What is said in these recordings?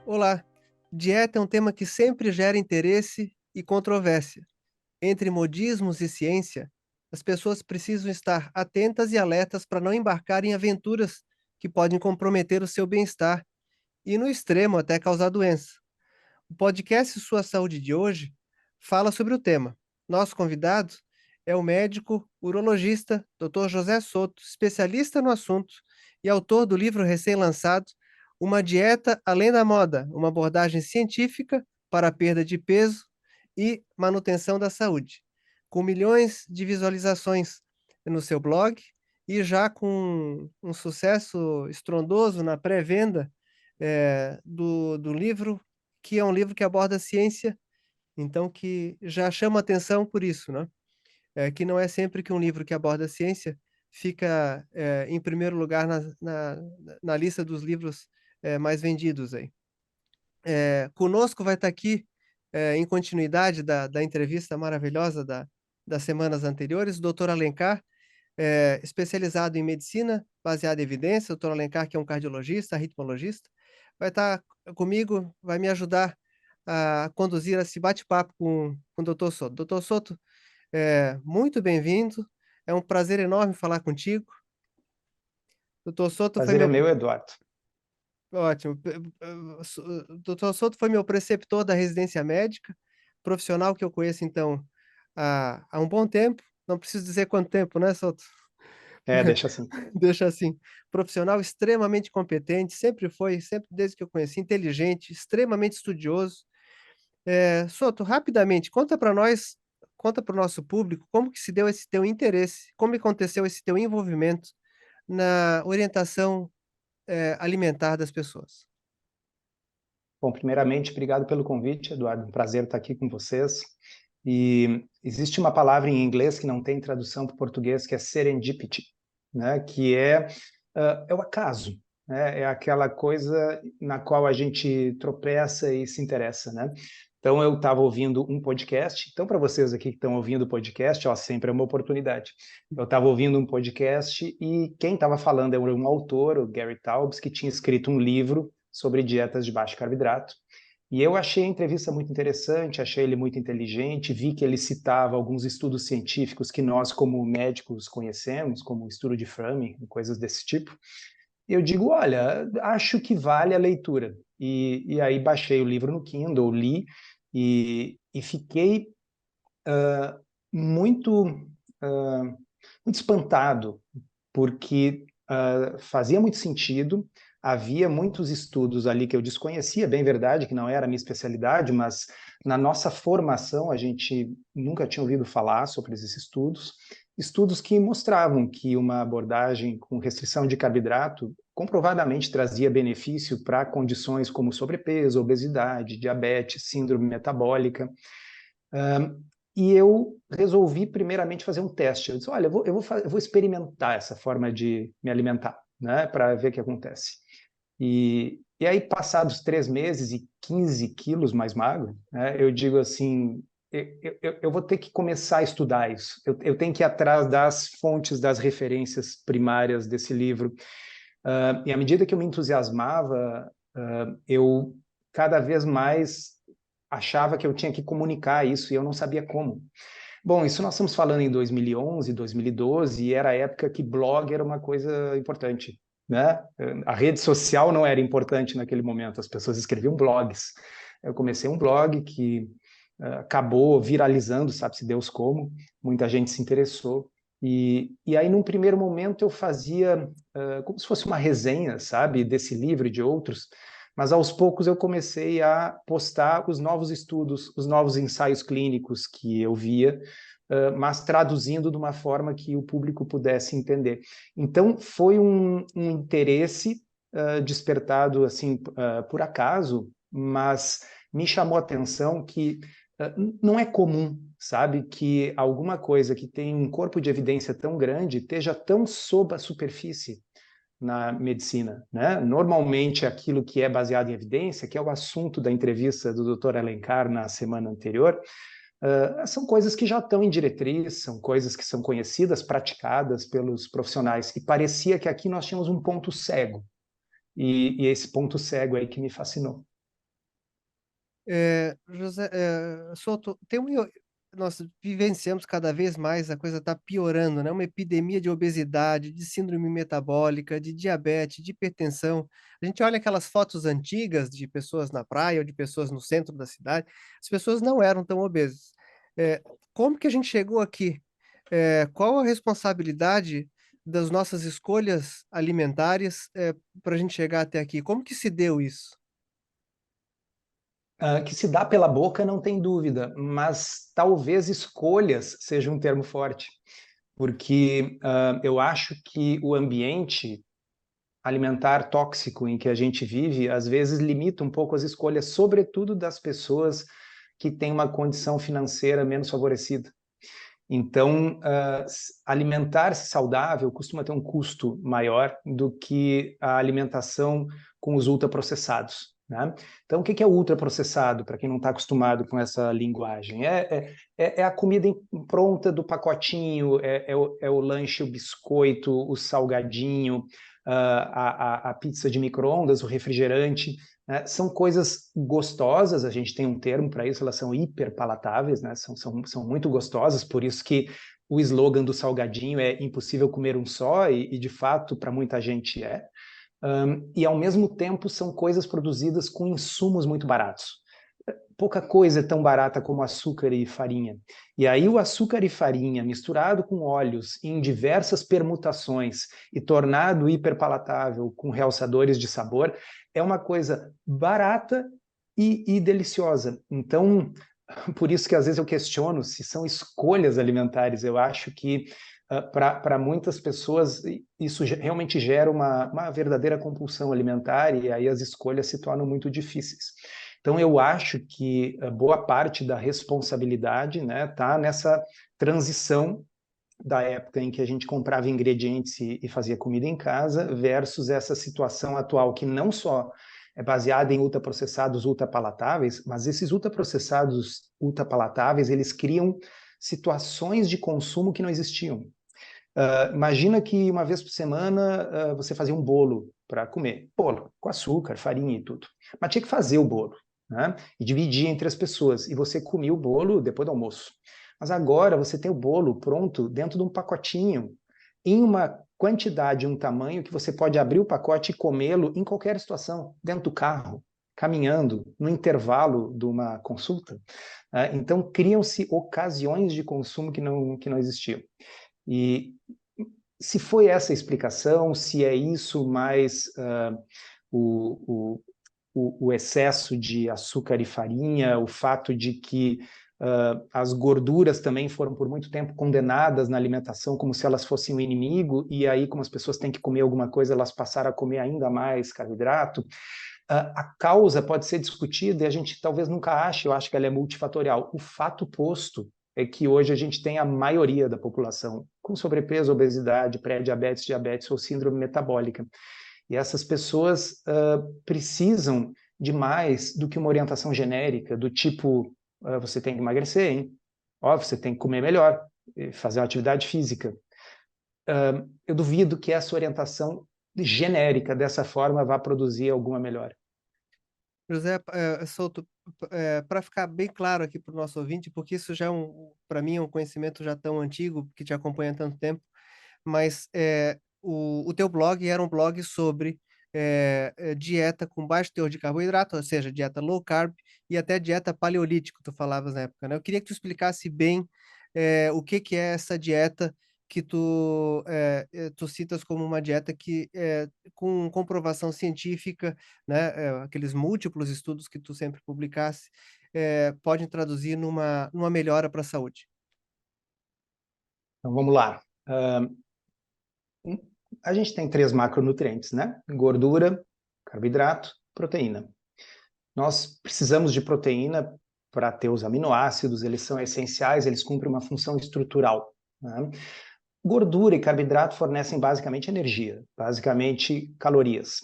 Olá! Dieta é um tema que sempre gera interesse e controvérsia. Entre modismos e ciência, as pessoas precisam estar atentas e alertas para não embarcar em aventuras que podem comprometer o seu bem-estar e, no extremo, até causar doença. O podcast Sua Saúde de hoje fala sobre o tema. Nosso convidado é o médico urologista Dr. José Soto, especialista no assunto e autor do livro recém-lançado Uma Dieta Além da Moda, uma abordagem científica para a perda de peso e manutenção da saúde, com milhões de visualizações no seu blog e já com um sucesso estrondoso na pré-venda do livro, que é um livro que aborda a ciência, então que já chama atenção por isso, né. Que não é sempre que um livro que aborda a ciência fica, em primeiro lugar na lista dos livros, mais vendidos aí. Conosco vai estar aqui, em continuidade da entrevista maravilhosa das semanas anteriores, o doutor Alencar, especializado em medicina baseada em evidência, doutor Alencar, que é um cardiologista, ritmologista, vai estar comigo, vai me ajudar a conduzir esse bate-papo com o doutor Soto. Doutor Soto, muito bem-vindo, é um prazer enorme falar contigo. Doutor Soto foi Prazer é meu meu, Eduardo. ótimo, doutor Soto foi meu preceptor da residência médica, profissional que eu conheço então há um bom tempo, não preciso dizer quanto tempo, né, Soto? Deixa assim. Deixa assim, profissional extremamente competente, sempre foi, sempre desde que eu conheci, inteligente, extremamente estudioso. Soto, rapidamente, conta para nós, conta para o nosso público, como que se deu esse teu interesse, como aconteceu esse teu envolvimento na orientação, alimentar das pessoas. Bom, primeiramente, obrigado pelo convite, Eduardo. Um prazer estar aqui com vocês. E existe uma palavra em inglês que não tem tradução para o português, que é serendipity, né? Que é o acaso, né? É aquela coisa na qual a gente tropeça e se interessa, né? Então, eu estava ouvindo um podcast. Então, para vocês aqui que estão ouvindo o podcast, ó, sempre é uma oportunidade. Eu estava ouvindo um podcast e quem estava falando era um autor, o Gary Taubes, que tinha escrito um livro sobre dietas de baixo carboidrato. E eu achei a entrevista muito interessante, achei ele muito inteligente, vi que ele citava alguns estudos científicos que nós, como médicos, conhecemos, como o estudo de Framing, coisas desse tipo. E eu digo, olha, acho que vale a leitura. E aí baixei o livro no Kindle, li e fiquei muito, muito espantado, porque fazia muito sentido, havia muitos estudos ali que eu desconhecia, bem verdade, que não era a minha especialidade, mas na nossa formação a gente nunca tinha ouvido falar sobre esses estudos, estudos que mostravam que uma abordagem com restrição de carboidrato comprovadamente trazia benefício para condições como sobrepeso, obesidade, diabetes, síndrome metabólica. E eu resolvi primeiramente fazer um teste. Eu disse, olha, eu vou experimentar essa forma de me alimentar, né, para ver o que acontece. E aí, passados 3 meses e 15 quilos mais magro, né, eu digo assim, eu vou ter que começar a estudar isso. Eu tenho que ir atrás das fontes, das referências primárias desse livro. E à medida que eu me entusiasmava, eu cada vez mais achava que eu tinha que comunicar isso e eu não sabia como. Bom, isso nós estamos falando em 2011, 2012, e era a época que blog era uma coisa importante, né? A rede social não era importante naquele momento, as pessoas escreviam blogs. Eu comecei um blog que acabou viralizando, sabe-se Deus como, muita gente se interessou. E aí, num primeiro momento, eu fazia como se fosse uma resenha, sabe, desse livro e de outros, mas aos poucos eu comecei a postar os novos estudos, os novos ensaios clínicos que eu via, mas traduzindo de uma forma que o público pudesse entender. Então, foi um interesse despertado assim por acaso, mas me chamou a atenção que não é comum, sabe, que alguma coisa que tem um corpo de evidência tão grande esteja tão sob a superfície na medicina, né? Normalmente aquilo que é baseado em evidência, que é o assunto da entrevista do Dr. Alencar na semana anterior, são coisas que já estão em diretriz, são coisas que são conhecidas, praticadas pelos profissionais. E parecia que aqui nós tínhamos um ponto cego. E esse ponto cego aí que me fascinou. José, Souto, nós vivenciamos cada vez mais, a coisa está piorando, né? Uma epidemia de obesidade, de síndrome metabólica, de diabetes, de hipertensão. A gente olha aquelas fotos antigas de pessoas na praia ou de pessoas no centro da cidade, as pessoas não eram tão obesas. Eh, Como que a gente chegou aqui? Qual a responsabilidade das nossas escolhas alimentares, para a gente chegar até aqui? Como que se deu isso? Que se dá pela boca, não tem dúvida, mas talvez escolhas seja um termo forte, porque eu acho que o ambiente alimentar tóxico em que a gente vive, às vezes limita um pouco as escolhas, sobretudo das pessoas que têm uma condição financeira menos favorecida. Então, alimentar-se saudável costuma ter um custo maior do que a alimentação com os ultraprocessados, né? Então, o que é ultraprocessado, para quem não está acostumado com essa linguagem? É a comida pronta do pacotinho, é o lanche, o biscoito, o salgadinho, a pizza de micro-ondas, o refrigerante, né? São coisas gostosas, a gente tem um termo para isso, elas são hiperpalatáveis, né? São muito gostosas, por isso que o slogan do salgadinho é impossível comer um só, e de fato, para muita gente é. E ao mesmo tempo são coisas produzidas com insumos muito baratos. Pouca coisa é tão barata como açúcar e farinha. E aí o açúcar e farinha misturado com óleos em diversas permutações e tornado hiperpalatável com realçadores de sabor é uma coisa barata e deliciosa. Então, por isso que às vezes eu questiono se são escolhas alimentares. Eu acho que para muitas pessoas isso realmente gera uma verdadeira compulsão alimentar e aí as escolhas se tornam muito difíceis. Então eu acho que boa parte da responsabilidade, né, tá nessa transição da época em que a gente comprava ingredientes e fazia comida em casa versus essa situação atual que não só é baseada em ultraprocessados ultrapalatáveis, mas esses ultraprocessados ultrapalatáveis, eles criam situações de consumo que não existiam. Imagina que uma vez por semana você fazia um bolo para comer. Bolo com açúcar, farinha e tudo. Mas tinha que fazer o bolo, né? E dividir entre as pessoas. E você comia o bolo depois do almoço. Mas agora você tem o bolo pronto dentro de um pacotinho, em uma quantidade, um tamanho que você pode abrir o pacote e comê-lo em qualquer situação, dentro do carro, caminhando, no intervalo de uma consulta. Então criam-se ocasiões de consumo que não existiam. E se foi essa a explicação, se é isso mais o excesso de açúcar e farinha, o fato de que as gorduras também foram por muito tempo condenadas na alimentação como se elas fossem o inimigo, e aí como as pessoas têm que comer alguma coisa, elas passaram a comer ainda mais carboidrato. A causa pode ser discutida e a gente talvez nunca ache, eu acho que ela é multifatorial. O fato posto é que hoje a gente tem a maioria da população com sobrepeso, obesidade, pré-diabetes, diabetes ou síndrome metabólica. E essas pessoas precisam de mais do que uma orientação genérica, do tipo, você tem que emagrecer, hein? Ó, você tem que comer melhor, fazer uma atividade física. Eu duvido que essa orientação genérica dessa forma vá produzir alguma melhora. José, Souto, para ficar bem claro aqui para o nosso ouvinte, porque isso já é para mim é um conhecimento já tão antigo, que te acompanha há tanto tempo, mas o teu blog era um blog sobre dieta com baixo teor de carboidrato, ou seja, dieta low carb e até dieta paleolítico, tu falavas na época, né? Eu queria que tu explicasse bem o que que é essa dieta que tu citas como uma dieta que com comprovação científica, né, aqueles múltiplos estudos que tu sempre publicasse, podem traduzir numa melhora para a saúde. Então vamos lá. A gente tem 3 macronutrientes, né? Gordura, carboidrato, proteína. Nós precisamos de proteína para ter os aminoácidos, eles são essenciais, eles cumprem uma função estrutural, né? Gordura e carboidrato fornecem basicamente energia, basicamente calorias.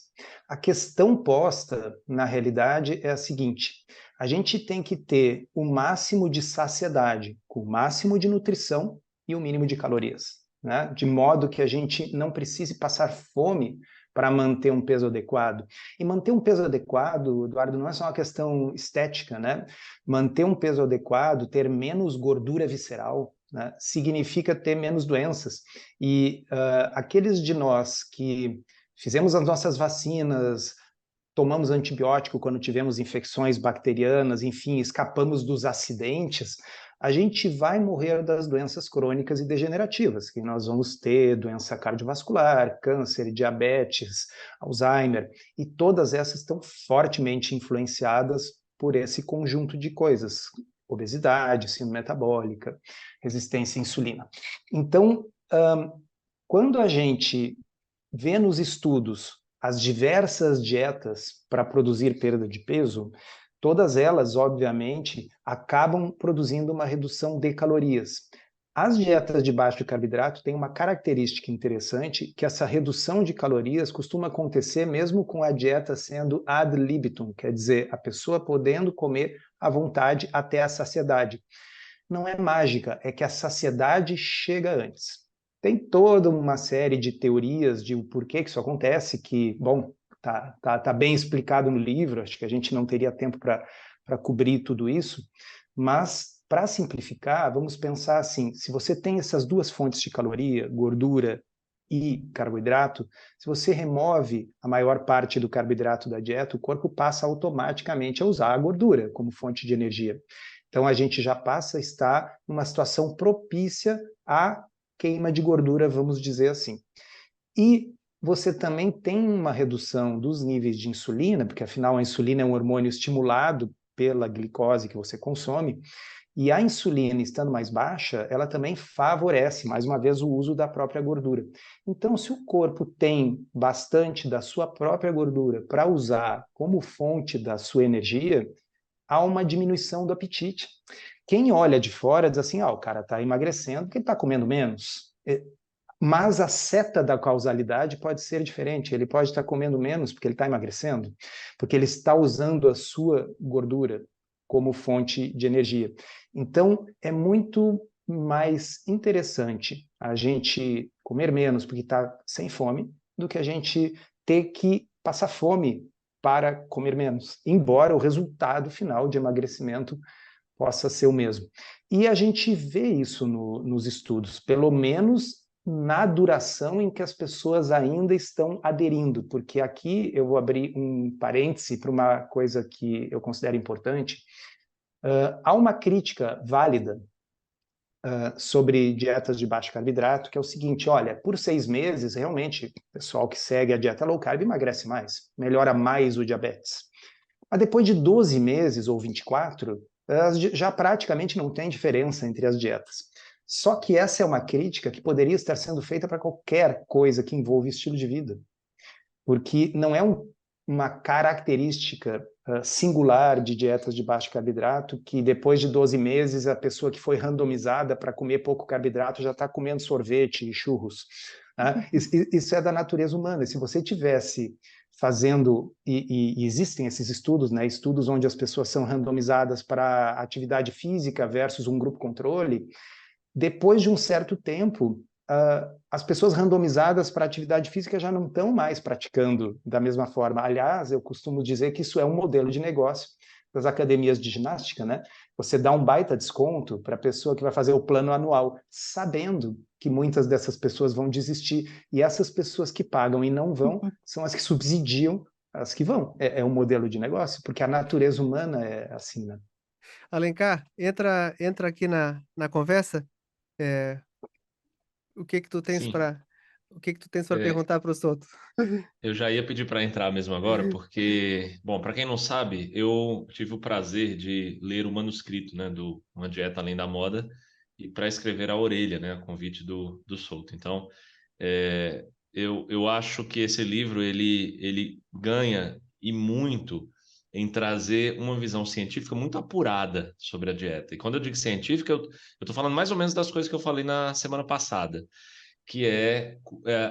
A questão posta, na realidade, é a seguinte: a gente tem que ter o máximo de saciedade, com o máximo de nutrição e o mínimo de calorias, né? De modo que a gente não precise passar fome para manter um peso adequado. E manter um peso adequado, Eduardo, não é só uma questão estética, né? Manter um peso adequado, ter menos gordura visceral, né, significa ter menos doenças. E aqueles de nós que fizemos as nossas vacinas, tomamos antibiótico quando tivemos infecções bacterianas, enfim, escapamos dos acidentes, a gente vai morrer das doenças crônicas e degenerativas, que nós vamos ter doença cardiovascular, câncer, diabetes, Alzheimer, e todas essas estão fortemente influenciadas por esse conjunto de coisas, obesidade, síndrome metabólica, resistência à insulina. Então, quando a gente vê nos estudos as diversas dietas para produzir perda de peso, todas elas, obviamente, acabam produzindo uma redução de calorias. As dietas de baixo carboidrato têm uma característica interessante, que essa redução de calorias costuma acontecer mesmo com a dieta sendo ad libitum, quer dizer, a pessoa podendo comer à vontade até a saciedade. Não é mágica, é que a saciedade chega antes. Tem toda uma série de teorias de o porquê que isso acontece, que, bom, tá bem explicado no livro, acho que a gente não teria tempo para cobrir tudo isso, mas, para simplificar, vamos pensar assim, se você tem essas duas fontes de caloria, gordura e carboidrato, se você remove a maior parte do carboidrato da dieta, o corpo passa automaticamente a usar a gordura como fonte de energia. Então, a gente já passa a estar numa situação propícia à queima de gordura, vamos dizer assim. E você também tem uma redução dos níveis de insulina, porque afinal a insulina é um hormônio estimulado pela glicose que você consome, e a insulina estando mais baixa, ela também favorece, mais uma vez, o uso da própria gordura. Então, se o corpo tem bastante da sua própria gordura para usar como fonte da sua energia, há uma diminuição do apetite. Quem olha de fora diz assim, o cara está emagrecendo porque ele está comendo menos. Mas a seta da causalidade pode ser diferente. Ele pode estar comendo menos porque ele está emagrecendo, porque ele está usando a sua gordura como fonte de energia. Então, é muito mais interessante a gente comer menos porque está sem fome do que a gente ter que passar fome para comer menos, embora o resultado final de emagrecimento possa ser o mesmo. E a gente vê isso nos estudos, pelo menos na duração em que as pessoas ainda estão aderindo, porque aqui eu vou abrir um parêntese para uma coisa que eu considero importante. Há uma crítica válida sobre dietas de baixo carboidrato, que é o seguinte, olha, por 6 meses, realmente, o pessoal que segue a dieta low carb emagrece mais, melhora mais o diabetes. Mas depois de 12 meses ou 24, já praticamente não tem diferença entre as dietas. Só que essa é uma crítica que poderia estar sendo feita para qualquer coisa que envolva estilo de vida, porque não é uma característica singular de dietas de baixo carboidrato que depois de 12 meses a pessoa que foi randomizada para comer pouco carboidrato já está comendo sorvete e churros. Né? Isso é da natureza humana. Se você tivesse fazendo, e existem esses estudos, né, estudos onde as pessoas são randomizadas para atividade física versus um grupo controle, depois de um certo tempo, as pessoas randomizadas para atividade física já não estão mais praticando da mesma forma. Aliás, eu costumo dizer que isso é um modelo de negócio das academias de ginástica, né? Você dá um baita desconto para a pessoa que vai fazer o plano anual, sabendo que muitas dessas pessoas vão desistir. E essas pessoas que pagam e não vão são as que subsidiam as que vão. É um modelo de negócio, porque a natureza humana é assim, né? Alencar, entra aqui na conversa. É, o que que tu tens Sim, para o que que tu tens para é, perguntar para os outros? eu já ia pedir para entrar mesmo agora, porque, bom, para quem não sabe, eu tive o prazer de ler o manuscrito, né, do Uma Dieta Além da Moda, e para escrever a orelha, né, a convite do Souto. Então, eu acho que esse livro ele ganha e muito em trazer uma visão científica muito apurada sobre a dieta. E quando eu digo científica, eu estou falando mais ou menos das coisas que eu falei na semana passada, que é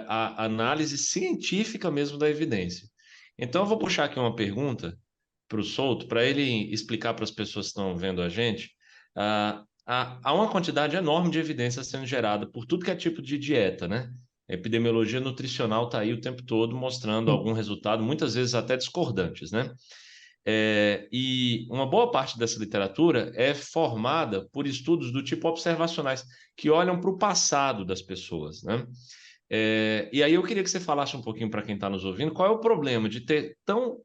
a análise científica mesmo da evidência. Então, eu vou puxar aqui uma pergunta para o Souto, para ele explicar para as pessoas que estão vendo a gente. Há uma quantidade enorme de evidência sendo gerada por tudo que é tipo de dieta, né? A epidemiologia nutricional está aí o tempo todo mostrando algum resultado, muitas vezes até discordantes, né? E uma boa parte dessa literatura é formada por estudos do tipo observacionais, que olham para o passado das pessoas, né? E aí eu queria que você falasse um pouquinho para quem está nos ouvindo, qual é o problema de ter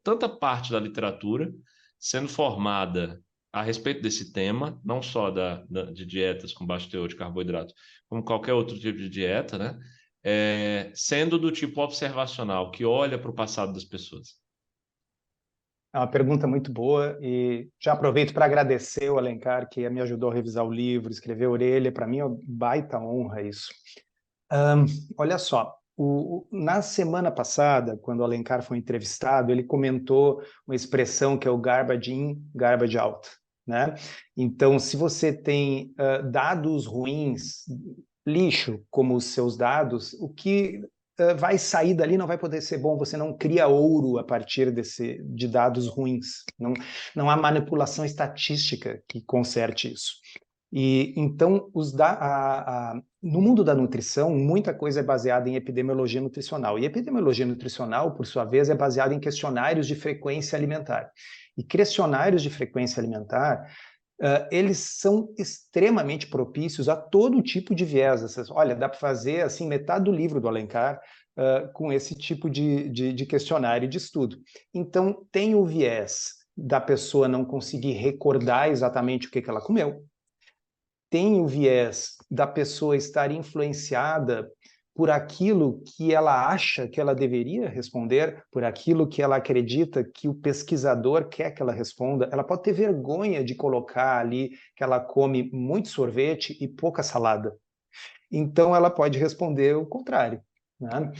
tanta parte da literatura sendo formada a respeito desse tema, não só de dietas com baixo teor de carboidrato, como qualquer outro tipo de dieta, né? Sendo do tipo observacional, que olha para o passado das pessoas. É uma pergunta muito boa e já aproveito para agradecer o Alencar, que me ajudou a revisar o livro, escrever a orelha. Para mim é uma baita honra isso. Olha só, na semana passada, quando o Alencar foi entrevistado, ele comentou uma expressão que é o garbage in, garbage out, né? Então, se você tem dados ruins, lixo como os seus dados, o que vai sair dali não vai poder ser bom, você não cria ouro a partir de dados ruins. Não há manipulação estatística que conserte isso. E então, no mundo da nutrição, muita coisa é baseada em epidemiologia nutricional. E epidemiologia nutricional, por sua vez, é baseada em questionários de frequência alimentar. E questionários de frequência alimentar, eles são extremamente propícios a todo tipo de viés. Olha, dá para fazer assim metade do livro do Alencar com esse tipo de questionário de estudo. Então, tem o viés da pessoa não conseguir recordar exatamente o que ela comeu. Tem o viés da pessoa estar influenciada por aquilo que ela acha que ela deveria responder, por aquilo que ela acredita que o pesquisador quer que ela responda. Ela pode ter vergonha de colocar ali que ela come muito sorvete e pouca salada. Então, ela pode responder o contrário. Né?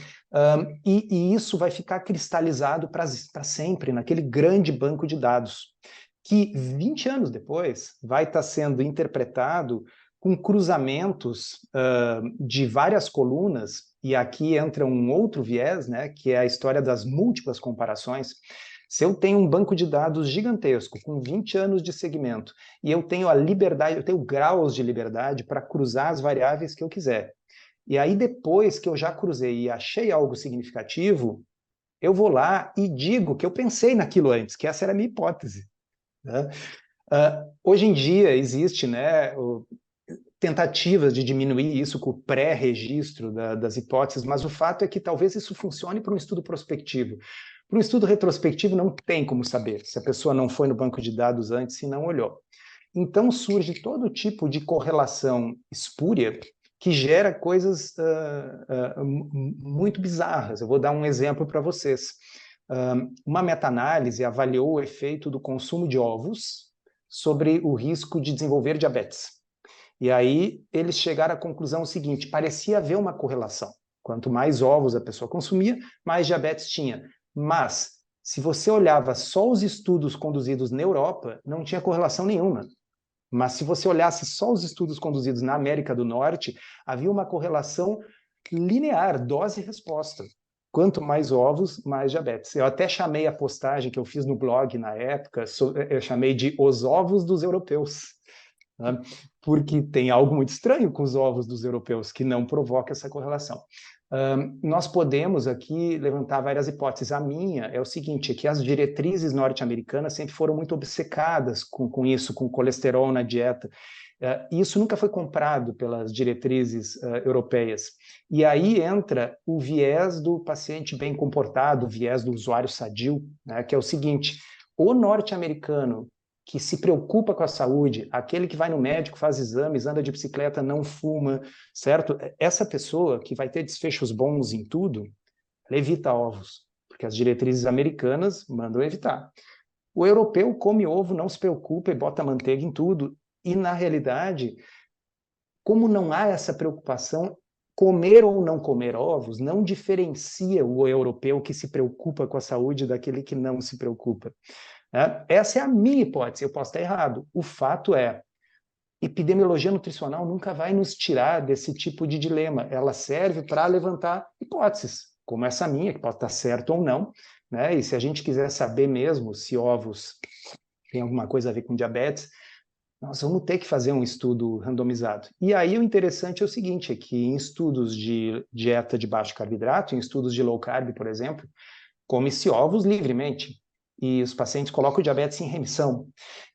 E isso vai ficar cristalizado para sempre naquele grande banco de dados, que 20 anos depois vai estar sendo interpretado com cruzamentos de várias colunas, e aqui entra um outro viés, né, que é a história das múltiplas comparações. Se eu tenho um banco de dados gigantesco, com 20 anos de segmento, e eu tenho a liberdade, eu tenho graus de liberdade para cruzar as variáveis que eu quiser. E aí, depois que eu já cruzei e achei algo significativo, eu vou lá e digo que eu pensei naquilo antes, que essa era a minha hipótese. Né? Hoje em dia existe, né, tentativas de diminuir isso com o pré-registro das hipóteses, mas o fato é que talvez isso funcione para um estudo prospectivo. Para um estudo retrospectivo não tem como saber se a pessoa não foi no banco de dados antes e não olhou. Então surge todo tipo de correlação espúria que gera coisas muito bizarras. Eu vou dar um exemplo para vocês. Uma meta-análise avaliou o efeito do consumo de ovos sobre o risco de desenvolver diabetes. E aí eles chegaram à conclusão seguinte: parecia haver uma correlação. Quanto mais ovos a pessoa consumia, mais diabetes tinha. Mas, se você olhava só os estudos conduzidos na Europa, não tinha correlação nenhuma. Mas se você olhasse só os estudos conduzidos na América do Norte, havia uma correlação linear, dose e resposta. Quanto mais ovos, mais diabetes. Eu até chamei a postagem que eu fiz no blog na época, eu chamei de Os Ovos dos Europeus. Né? Porque tem algo muito estranho com os ovos dos europeus, que não provoca essa correlação. Nós podemos aqui levantar várias hipóteses. A minha é o seguinte, é que as diretrizes norte-americanas sempre foram muito obcecadas com isso, com colesterol na dieta. Isso nunca foi comprado pelas diretrizes europeias. E aí entra o viés do paciente bem comportado, o viés do usuário sadio, né, que é o seguinte: o norte-americano que se preocupa com a saúde, aquele que vai no médico, faz exames, anda de bicicleta, não fuma, certo? Essa pessoa que vai ter desfechos bons em tudo, ela evita ovos, porque as diretrizes americanas mandam evitar. O europeu come ovo, não se preocupa e bota manteiga em tudo. E, na realidade, como não há essa preocupação, comer ou não comer ovos não diferencia o europeu que se preocupa com a saúde daquele que não se preocupa. Essa é a minha hipótese, eu posso estar errado. O fato é, epidemiologia nutricional nunca vai nos tirar desse tipo de dilema. Ela serve para levantar hipóteses, como essa minha, que pode estar certo ou não, né? E se a gente quiser saber mesmo se ovos têm alguma coisa a ver com diabetes, nós vamos ter que fazer um estudo randomizado. E aí o interessante é o seguinte, é que em estudos de dieta de baixo carboidrato, em estudos de low carb, por exemplo, come-se ovos livremente e os pacientes colocam o diabetes em remissão.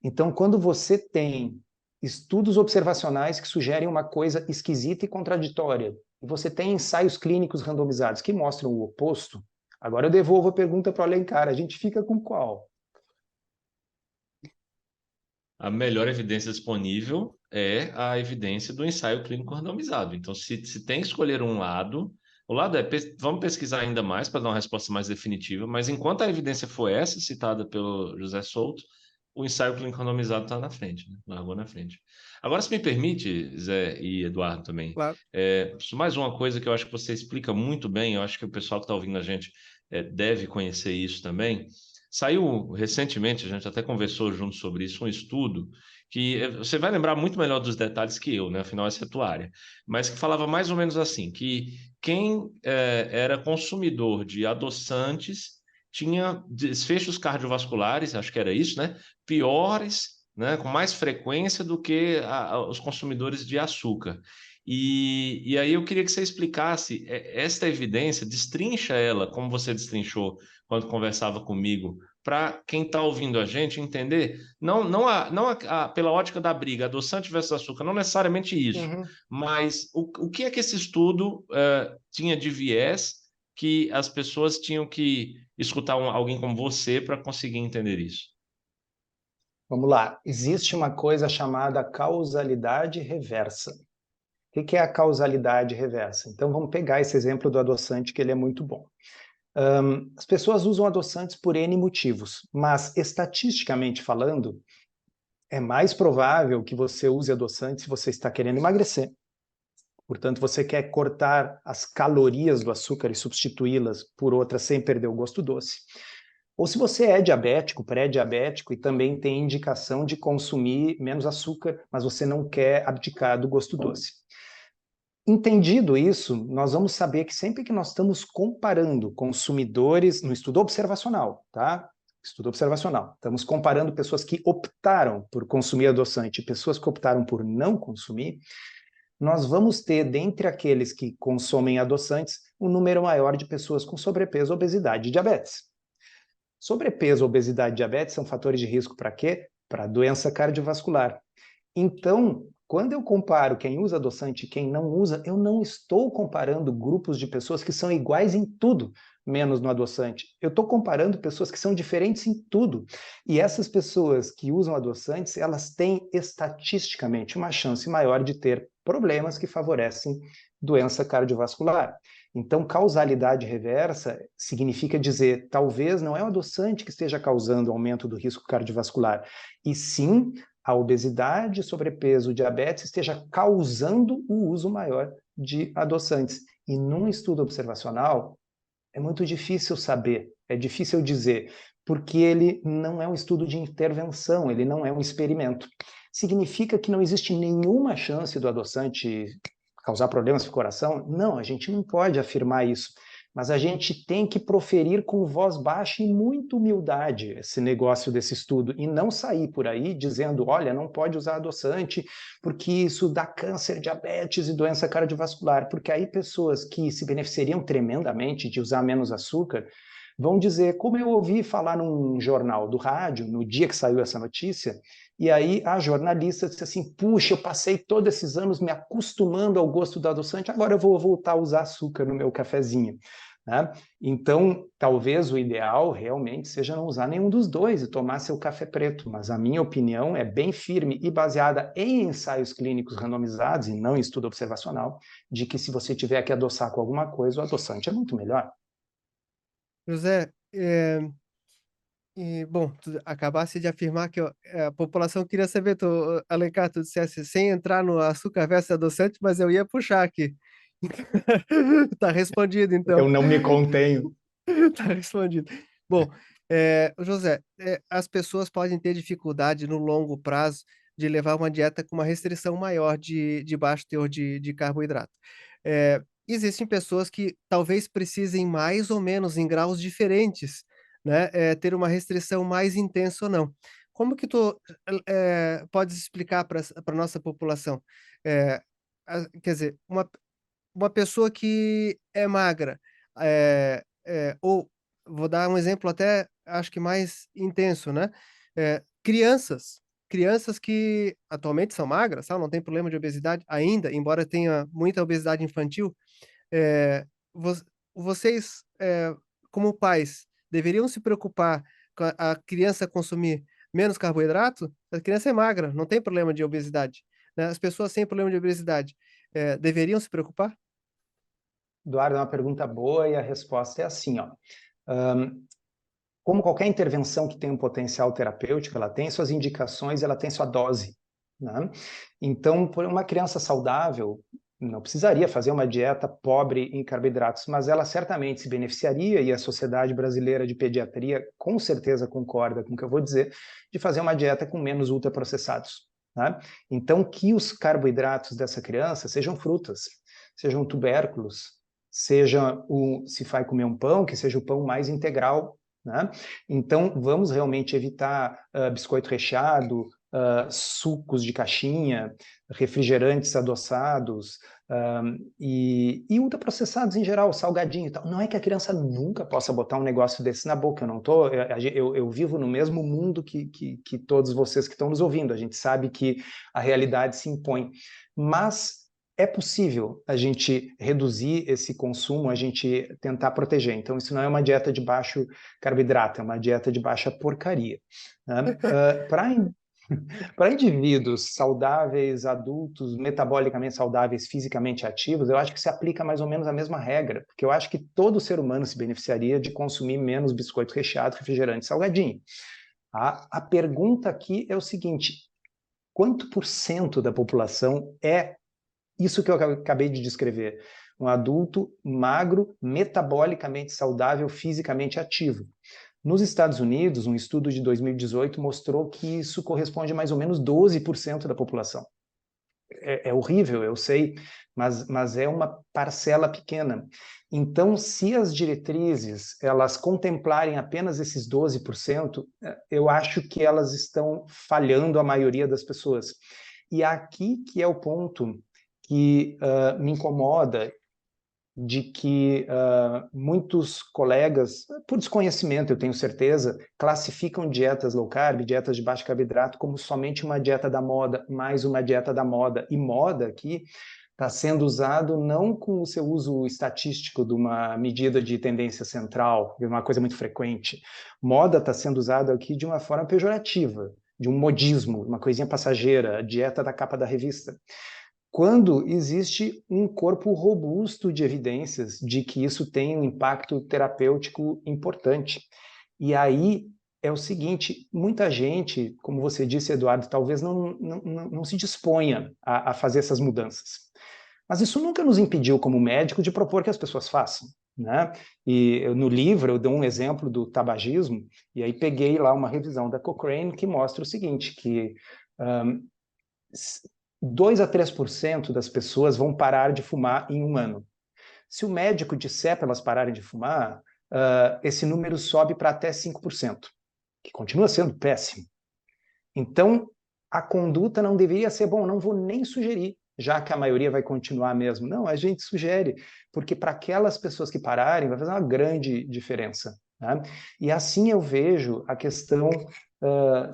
Então, quando você tem estudos observacionais que sugerem uma coisa esquisita e contraditória, e você tem ensaios clínicos randomizados que mostram o oposto, agora eu devolvo a pergunta para o Alencar, a gente fica com qual? A melhor evidência disponível é a evidência do ensaio clínico randomizado. Então, se tem que escolher um lado, o lado é, vamos pesquisar ainda mais para dar uma resposta mais definitiva, mas enquanto a evidência for essa, citada pelo José Souto, o ensaio clínico randomizado está na frente, né? Largou na frente. Agora, se me permite, Zé e Eduardo também, Claro. mais uma coisa que eu acho que você explica muito bem, eu acho que o pessoal que está ouvindo a gente deve conhecer isso também. Saiu recentemente, a gente até conversou junto sobre isso, um estudo que você vai lembrar muito melhor dos detalhes que eu, né? Afinal, essa é a tua área, mas que falava mais ou menos assim, que quem era consumidor de adoçantes tinha desfechos cardiovasculares, acho que era isso, né? Piores, né? Com mais frequência do que os consumidores de açúcar. E aí eu queria que você explicasse esta evidência, destrincha ela, como você destrinchou quando conversava comigo, para quem está ouvindo a gente entender, pela ótica da briga, adoçante versus açúcar, não necessariamente isso, Uhum. mas o que é que esse estudo tinha de viés que as pessoas tinham que escutar alguém como você para conseguir entender isso? Vamos lá, existe uma coisa chamada causalidade reversa. O que é a causalidade reversa? Então vamos pegar esse exemplo do adoçante, que ele é muito bom. As pessoas usam adoçantes por N motivos, mas estatisticamente falando, é mais provável que você use adoçante se você está querendo emagrecer. Portanto, você quer cortar as calorias do açúcar e substituí-las por outras sem perder o gosto doce. Ou se você é diabético, pré-diabético e também tem indicação de consumir menos açúcar, mas você não quer abdicar do gosto doce. Entendido isso, nós vamos saber que sempre que nós estamos comparando consumidores, no estudo observacional, tá? Estudo observacional. Estamos comparando pessoas que optaram por consumir adoçante e pessoas que optaram por não consumir, nós vamos ter, dentre aqueles que consomem adoçantes, um número maior de pessoas com sobrepeso, obesidade e diabetes. Sobrepeso, obesidade e diabetes são fatores de risco para quê? Para doença cardiovascular. Então, quando eu comparo quem usa adoçante e quem não usa, eu não estou comparando grupos de pessoas que são iguais em tudo, menos no adoçante. Eu estou comparando pessoas que são diferentes em tudo. E essas pessoas que usam adoçantes, elas têm estatisticamente uma chance maior de ter problemas que favorecem doença cardiovascular. Então, causalidade reversa significa dizer, talvez não é o adoçante que esteja causando aumento do risco cardiovascular, e sim a obesidade, sobrepeso, diabetes esteja causando o uso maior de adoçantes. E num estudo observacional, é muito difícil saber, é difícil dizer, porque ele não é um estudo de intervenção, ele não é um experimento. Significa que não existe nenhuma chance do adoçante causar problemas para o coração? Não, a gente não pode afirmar isso. Mas a gente tem que proferir com voz baixa e muita humildade esse negócio desse estudo e não sair por aí dizendo, olha, não pode usar adoçante porque isso dá câncer, diabetes e doença cardiovascular, porque aí pessoas que se beneficiariam tremendamente de usar menos açúcar vão dizer, como eu ouvi falar num jornal do rádio, no dia que saiu essa notícia, e aí a jornalista disse assim, puxa, eu passei todos esses anos me acostumando ao gosto do adoçante, agora eu vou voltar a usar açúcar no meu cafezinho. Né? Então, talvez o ideal realmente seja não usar nenhum dos dois e tomar seu café preto, mas a minha opinião é bem firme e baseada em ensaios clínicos randomizados e não em estudo observacional, de que se você tiver que adoçar com alguma coisa, o adoçante é muito melhor. José, bom, tu acabasse de afirmar que a população queria saber, Alencar, tu dissesse sem entrar no açúcar versus adoçante, mas eu ia puxar aqui. Tá respondido, então. Eu não me contenho. Tá respondido. Bom, José, as pessoas podem ter dificuldade no longo prazo de levar uma dieta com uma restrição maior de baixo teor de carboidrato. Existem pessoas que talvez precisem mais ou menos em graus diferentes, né, ter uma restrição mais intensa ou não. como que tu podes explicar para a nossa população? Quer dizer, uma pessoa que é magra, ou vou dar um exemplo até acho que mais intenso, né, crianças que atualmente são magras, tal, não tem problema de obesidade ainda, embora tenha muita obesidade infantil, eh, voc vocês, como pais, deveriam se preocupar com a criança consumir menos carboidrato? A criança é magra, não tem problema de obesidade, né, as pessoas sem problema de obesidade, deveriam se preocupar? Eduardo, é uma pergunta boa e a resposta é assim, ó. Como qualquer intervenção que tem um potencial terapêutico, ela tem suas indicações, ela tem sua dose, né? Então, por uma criança saudável, não precisaria fazer uma dieta pobre em carboidratos, mas ela certamente se beneficiaria, e a Sociedade Brasileira de Pediatria com certeza concorda com o que eu vou dizer, de fazer uma dieta com menos ultraprocessados, né? Então, que os carboidratos dessa criança sejam frutas, sejam tubérculos, se vai comer um pão, que seja o pão mais integral, né? Então, vamos realmente evitar biscoito recheado, sucos de caixinha, refrigerantes adoçados e ultraprocessados em geral, salgadinho e tal. Não é que a criança nunca possa botar um negócio desse na boca, eu vivo no mesmo mundo que todos vocês que estão nos ouvindo, a gente sabe que a realidade se impõe, mas é possível a gente reduzir esse consumo, a gente tentar proteger. Então, isso não é uma dieta de baixo carboidrato, é uma dieta de baixa porcaria, né? Para indivíduos saudáveis, adultos, metabolicamente saudáveis, fisicamente ativos, eu acho que se aplica mais ou menos a mesma regra, porque eu acho que todo ser humano se beneficiaria de consumir menos biscoito recheado, refrigerante, salgadinho. A pergunta aqui é o seguinte: quanto por cento da população é isso que eu acabei de descrever? Um adulto magro, metabolicamente saudável, fisicamente ativo. Nos Estados Unidos, um estudo de 2018 mostrou que isso corresponde a mais ou menos 12% da população. É horrível, eu sei, mas é uma parcela pequena. Então, se as diretrizes elas contemplarem apenas esses 12%, eu acho que elas estão falhando a maioria das pessoas. E aqui que é o ponto que me incomoda, de que muitos colegas, por desconhecimento, eu tenho certeza, classificam dietas low carb, dietas de baixo carboidrato, como somente uma dieta da moda, mais uma dieta da moda. E moda aqui está sendo usado não com o seu uso estatístico de uma medida de tendência central, uma coisa muito frequente. Moda está sendo usado aqui de uma forma pejorativa, de um modismo, uma coisinha passageira, a dieta da capa da revista, quando existe um corpo robusto de evidências de que isso tem um impacto terapêutico importante. E aí é o seguinte, muita gente, como você disse, Eduardo, talvez não se disponha a fazer essas mudanças. Mas isso nunca nos impediu, como médico, de propor que as pessoas façam, né? E no livro eu dou um exemplo do tabagismo, e aí peguei lá uma revisão da Cochrane que mostra o seguinte, que 2 a 3% das pessoas vão parar de fumar em um ano. Se o médico disser para elas pararem de fumar, esse número sobe para até 5%, que continua sendo péssimo. Então, a conduta não deveria ser, bom, não vou nem sugerir, já que a maioria vai continuar mesmo. Não, a gente sugere, porque para aquelas pessoas que pararem vai fazer uma grande diferença, né? E assim eu vejo a questão,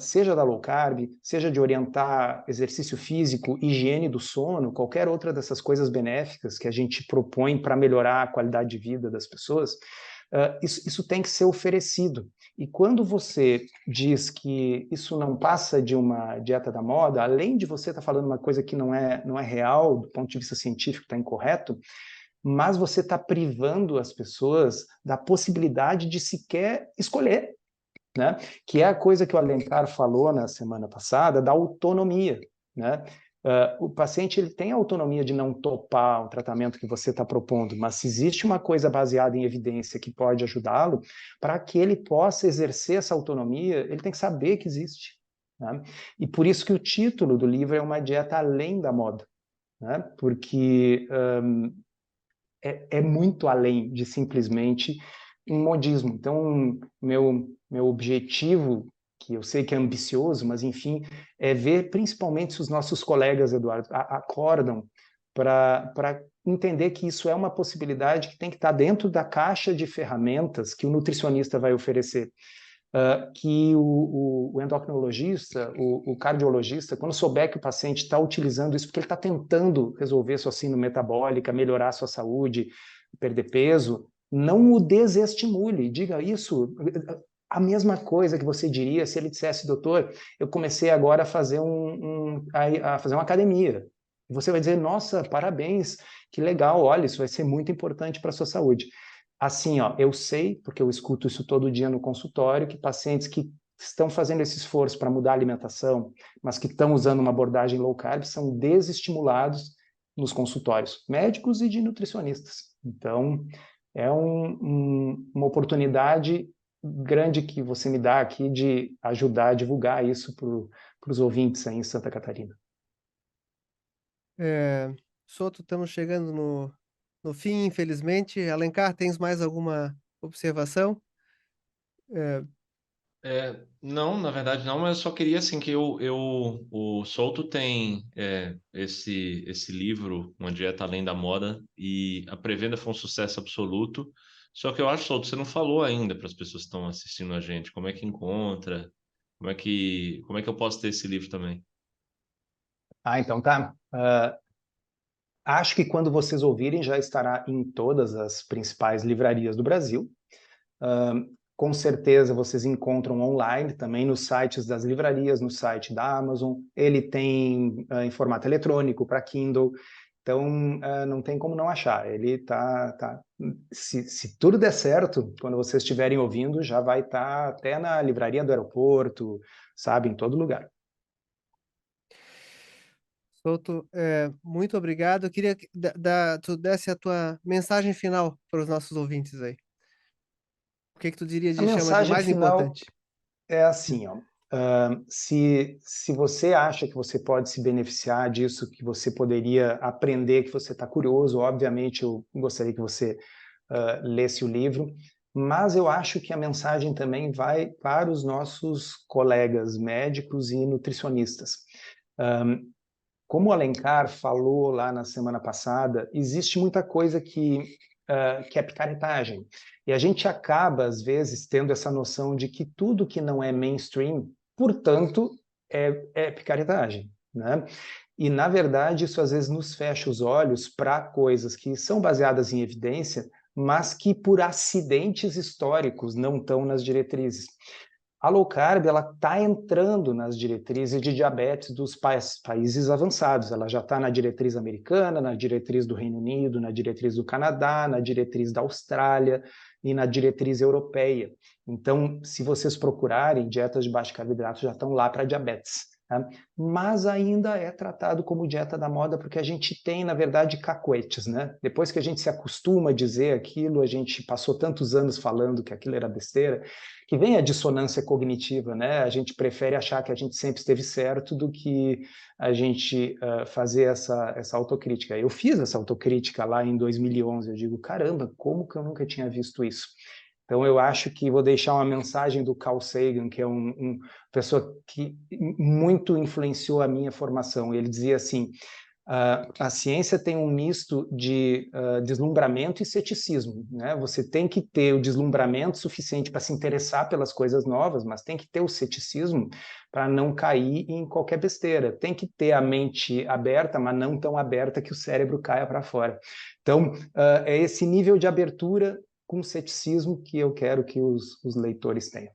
seja da low carb, seja de orientar exercício físico, higiene do sono, qualquer outra dessas coisas benéficas que a gente propõe para melhorar a qualidade de vida das pessoas, isso tem que ser oferecido. E quando você diz que isso não passa de uma dieta da moda, além de você estar falando uma coisa que não é real, do ponto de vista científico, está incorreto, mas você está privando as pessoas da possibilidade de sequer escolher, né? Que é a coisa que o Alencar falou na semana passada, da autonomia, né? O paciente ele tem a autonomia de não topar o tratamento que você está propondo, mas se existe uma coisa baseada em evidência que pode ajudá-lo, para que ele possa exercer essa autonomia, ele tem que saber que existe, né? E por isso que o título do livro é Uma Dieta Além da Moda, né? Porque é muito além de simplesmente um modismo. Então, meu objetivo que eu sei que é ambicioso, mas enfim, é ver principalmente se os nossos colegas, Eduardo, acordam para entender que isso é uma possibilidade que tem que estar dentro da caixa de ferramentas que o nutricionista vai oferecer. Que o endocrinologista, o cardiologista, quando souber que o paciente está utilizando isso porque ele está tentando resolver sua síndrome metabólica, melhorar sua saúde, perder peso, não o desestimule, diga isso. A mesma coisa que você diria se ele dissesse, doutor, eu comecei agora a fazer a fazer uma academia. Você vai dizer, nossa, parabéns, que legal, olha, isso vai ser muito importante para a sua saúde. Assim, ó, eu sei, porque eu escuto isso todo dia no consultório, que pacientes que estão fazendo esse esforço para mudar a alimentação, mas que estão usando uma abordagem low carb, são desestimulados nos consultórios médicos e de nutricionistas. Então, é uma oportunidade grande que você me dá aqui de ajudar a divulgar isso para os ouvintes aí em Santa Catarina. Souto, estamos chegando no fim, infelizmente. Alencar, tens mais alguma observação? Não, na verdade não, mas eu só queria assim que o Souto tem esse livro, Uma Dieta Além da Moda, e a pré-venda foi um sucesso absoluto. Só que eu acho, Souto, você não falou ainda para as pessoas que estão assistindo a gente, como é que encontra, como é que eu posso ter esse livro também? Então tá. Acho que quando vocês ouvirem já estará em todas as principais livrarias do Brasil. Com certeza vocês encontram online também nos sites das livrarias, no site da Amazon. Ele tem em formato eletrônico para Kindle, então não tem como não achar. Ele tá. Se tudo der certo, quando vocês estiverem ouvindo, já vai estar até na livraria do aeroporto, sabe, em todo lugar. Souto, muito obrigado. Eu queria que tu desse a tua mensagem final para os nossos ouvintes aí. O que tu diria A de chama de mensagem mais final importante? é assim, ó. Se você acha que você pode se beneficiar disso, que você poderia aprender, que você está curioso, obviamente eu gostaria que você lesse o livro, mas eu acho que a mensagem também vai para os nossos colegas médicos e nutricionistas. Como o Alencar falou lá na semana passada, existe muita coisa que é picaretagem. E a gente acaba, às vezes, tendo essa noção de que tudo que não é mainstream, portanto, é picaretagem, né? E, na verdade, isso às vezes nos fecha os olhos para coisas que são baseadas em evidência, mas que por acidentes históricos não estão nas diretrizes. A low carb ela está entrando nas diretrizes de diabetes dos países avançados. Ela já está na diretriz americana, na diretriz do Reino Unido, na diretriz do Canadá, na diretriz da Austrália e na diretriz europeia. Então, se vocês procurarem, dietas de baixo carboidrato já estão lá para diabetes. Tá? Mas ainda é tratado como dieta da moda porque a gente tem, na verdade, cacoetes, né? Depois que a gente se acostuma a dizer aquilo, a gente passou tantos anos falando que aquilo era besteira, que vem a dissonância cognitiva, né? A gente prefere achar que a gente sempre esteve certo do que a gente fazer essa autocrítica. Eu fiz essa autocrítica lá em 2011, eu digo, caramba, como que eu nunca tinha visto isso? Então, eu acho que vou deixar uma mensagem do Carl Sagan, que é uma pessoa que muito influenciou a minha formação. Ele dizia assim, a ciência tem um misto de deslumbramento e ceticismo, né? Você tem que ter o deslumbramento suficiente para se interessar pelas coisas novas, mas tem que ter o ceticismo para não cair em qualquer besteira. Tem que ter a mente aberta, mas não tão aberta que o cérebro caia para fora. Então, é esse nível de abertura com ceticismo que eu quero que os leitores tenham.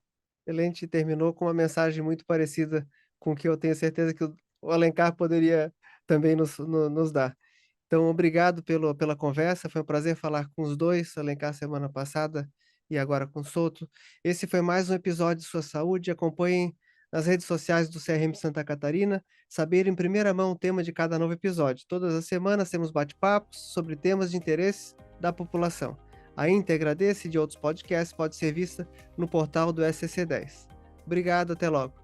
Excelente, terminou com uma mensagem muito parecida com o que eu tenho certeza que o Alencar poderia também nos dar. Então, obrigado pela conversa, foi um prazer falar com os dois, Alencar semana passada e agora com o Souto. Esse foi mais um episódio de Sua Saúde, acompanhem nas redes sociais do CRM Santa Catarina, saber em primeira mão o tema de cada novo episódio. Todas as semanas temos bate-papos sobre temas de interesse da população. A íntegra desse e de outros podcasts pode ser vista no portal do SCC10. Obrigado, até logo.